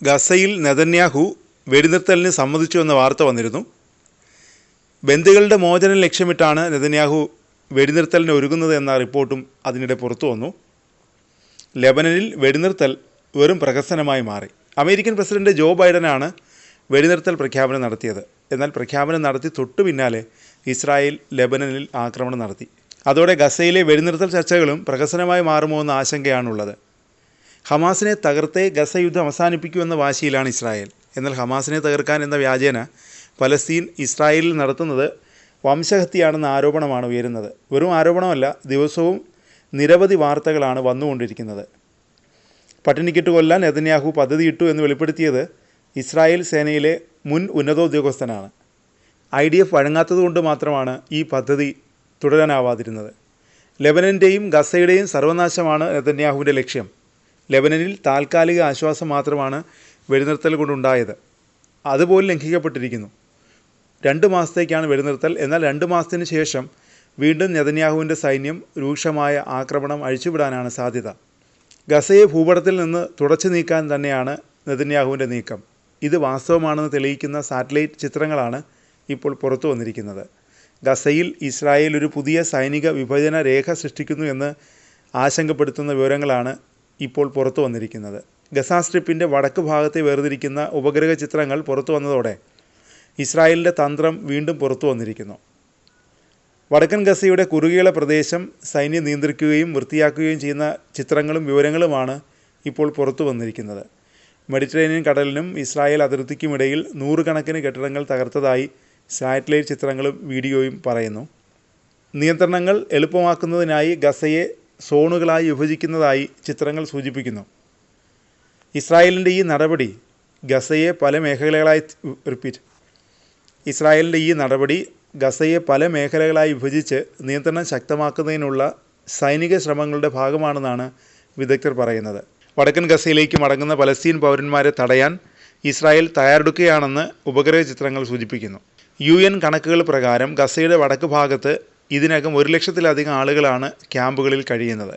ഗസയിൽ നെതന്യാഹു വെടിനിർത്തലിന് സമ്മതിച്ചു എന്ന വാർത്ത വന്നിരുന്നു. ബന്ദികളുടെ മോചനം ലക്ഷ്യമിട്ടാണ് നെതന്യാഹു വെടിനിർത്തലിന് ഒരുങ്ങുന്നത് എന്ന റിപ്പോർട്ടും അതിനിടെ പുറത്തു വന്നു. ലെബനനിൽ വെടിനിർത്തൽ വെറും പ്രഹസനമായി മാറി. അമേരിക്കൻ പ്രസിഡന്റ് ജോ ബൈഡനാണ് വെടിനിർത്തൽ പ്രഖ്യാപനം നടത്തിയത്. എന്നാൽ പ്രഖ്യാപനം നടത്തി തൊട്ടു പിന്നാലെ ഇസ്രായേൽ ലെബനനിൽ ആക്രമണം നടത്തി. അതോടെ ഗസയിലെ വെടിനിർത്തൽ ചർച്ചകളും പ്രഹസനമായി മാറുമോ എന്ന ആശങ്കയാണുള്ളത്. ഹമാസിനെ തകർത്തേ ഗസ യുദ്ധം അവസാനിപ്പിക്കൂ എന്ന വാശിയിലാണ് ഇസ്രായേൽ. എന്നാൽ ഹമാസിനെ തകർക്കാൻ എന്ന വ്യാജേന പലസ്തീൻ ഇസ്രായേലിൽ നടത്തുന്നത് വംശഹത്യയാണെന്ന ആരോപണമാണ് ഉയരുന്നത്. വെറും ആരോപണമല്ല, ദിവസവും നിരവധി വാർത്തകളാണ് വന്നുകൊണ്ടിരിക്കുന്നത്. പട്ടിണിക്കിട്ട് കൊല്ലാൻ നെതന്യാഹു പദ്ധതിയിട്ടു എന്ന് വെളിപ്പെടുത്തിയത് ഇസ്രായേൽ സേനയിലെ മുൻ ഉന്നതോദ്യോഗസ്ഥനാണ്. IDF വഴങ്ങാത്തതുകൊണ്ട് മാത്രമാണ് ഈ പദ്ധതി തുടരാനാവാതിരുന്നത്. ലെബനൻ്റെയും ഗസയുടെയും സർവനാശമാണ് നെതന്യാഹുവിൻ്റെ ലക്ഷ്യം. ലെബനനിൽ താൽക്കാലിക ആശ്വാസം മാത്രമാണ് വെടിനിർത്തൽ കൊണ്ടുണ്ടായത്. അതുപോലും ലംഘിക്കപ്പെട്ടിരിക്കുന്നു. 2 മാസത്തേക്കാണ് വെടിനിർത്തൽ. എന്നാൽ 2 മാസത്തിന് ശേഷം വീണ്ടും നെതന്യാഹുവിൻ്റെ സൈന്യം രൂക്ഷമായ ആക്രമണം അഴിച്ചുവിടാനാണ് സാധ്യത. ഗസയെ ഭൂപടത്തിൽ നിന്ന് തുടച്ചു നീക്കാൻ തന്നെയാണ് നെതന്യാഹുവിൻ്റെ നീക്കം. ഇത് വാസ്തവമാണെന്ന് തെളിയിക്കുന്ന സാറ്റലൈറ്റ് ചിത്രങ്ങളാണ് ഇപ്പോൾ പുറത്തു വന്നിരിക്കുന്നത്. ഗസയിൽ ഇസ്രായേൽ ഒരു പുതിയ സൈനിക വിഭജന രേഖ സൃഷ്ടിക്കുന്നു എന്ന് ആശങ്കപ്പെടുത്തുന്ന വിവരങ്ങളാണ് ഇപ്പോൾ പുറത്തു വന്നിരിക്കുന്നത്. ഗസ സ്ട്രിപ്പിൻ്റെ വടക്ക് ഭാഗത്തെ വേർതിരിക്കുന്ന ഉപഗ്രഹ ചിത്രങ്ങൾ പുറത്തു വന്നതോടെ ഇസ്രായേലിൻ്റെ തന്ത്രം വീണ്ടും പുറത്തു വന്നിരിക്കുന്നു. വടക്കൻ ഗസയുടെ കുറുകെയുള്ള പ്രദേശം സൈന്യം നിയന്ത്രിക്കുകയും വൃത്തിയാക്കുകയും ചെയ്യുന്ന ചിത്രങ്ങളും വിവരങ്ങളുമാണ് ഇപ്പോൾ പുറത്തു വന്നിരിക്കുന്നത്. മെഡിറ്ററേനിയൻ കടലിനും ഇസ്രായേൽ അതിർത്തിക്കുമിടയിൽ 100 കണക്കിന് കെട്ടിടങ്ങൾ തകർത്തതായി സാറ്റലൈറ്റ് ചിത്രങ്ങളും വീഡിയോയും പറയുന്നു. നിയന്ത്രണങ്ങൾ എളുപ്പമാക്കുന്നതിനായി ഗസയെ സോണുകളായി വിഭജിക്കുന്നതായി ചിത്രങ്ങൾ സൂചിപ്പിക്കുന്നു. ഇസ്രായേലിൻ്റെ ഈ നടപടി ഗസയെ പല മേഖലകളായി വിഭജിച്ച് നിയന്ത്രണം ശക്തമാക്കുന്നതിനുള്ള സൈനിക ശ്രമങ്ങളുടെ ഭാഗമാണെന്നാണ് വിദഗ്ധർ പറയുന്നത്. വടക്കൻ ഗസയിലേക്ക് മടങ്ങുന്ന പലസ്തീൻ പൗരന്മാരെ തടയാൻ ഇസ്രായേൽ തയ്യാറെടുക്കുകയാണെന്ന് ഉപഗ്രഹ ചിത്രങ്ങൾ സൂചിപ്പിക്കുന്നു. UN കണക്കുകൾ പ്രകാരം ഗസയുടെ വടക്ക് ഭാഗത്ത് ഇതിനകം 1 ലക്ഷത്തിലധികം ആളുകളാണ് ക്യാമ്പുകളിൽ കഴിയുന്നത്.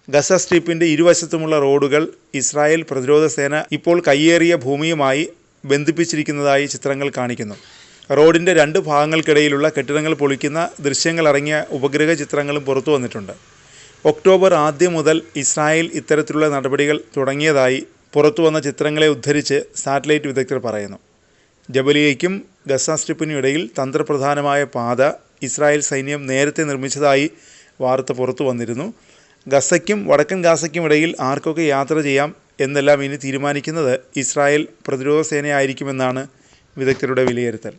ഗസ സ്ട്രിപ്പിൻ്റെ ഇരുവശത്തുമുള്ള റോഡുകൾ ഇസ്രായേൽ പ്രതിരോധ സേന ഇപ്പോൾ കയ്യേറിയ ഭൂമിയുമായി ബന്ധിപ്പിച്ചിരിക്കുന്നതായി ചിത്രങ്ങൾ കാണിക്കുന്നു. റോഡിൻ്റെ 2 ഭാഗങ്ങൾക്കിടയിലുള്ള കെട്ടിടങ്ങൾ പൊളിക്കുന്ന ദൃശ്യങ്ങളടങ്ങിയ ഉപഗ്രഹ ചിത്രങ്ങളും പുറത്തു വന്നിട്ടുണ്ട്. ഒക്ടോബർ ആദ്യം മുതൽ ഇസ്രായേൽ ഇത്തരത്തിലുള്ള നടപടികൾ തുടങ്ങിയതായി പുറത്തുവന്ന ചിത്രങ്ങളെ ഉദ്ധരിച്ച് സാറ്റലൈറ്റ് വിദഗ്ധർ പറയുന്നു. ജബലിയയ്ക്കും ഗസ സ്ട്രിപ്പിനും ഇടയിൽ തന്ത്രപ്രധാനമായ പാത ഇസ്രായേൽ സൈന്യം നേരത്തെ നിർമ്മിച്ചതായി വാർത്ത പുറത്തു വന്നിരുന്നു. ഗസയ്ക്കും വടക്കൻ ഗാസയ്ക്കും ഇടയിൽ ആർക്കൊക്കെ യാത്ര ചെയ്യാം എന്നെല്ലാം ഇനി തീരുമാനിക്കുന്നത് ഇസ്രായേൽ പ്രതിരോധ സേനയായിരിക്കുമെന്നാണ് വിദഗ്ധരുടെ വിലയിരുത്തൽ.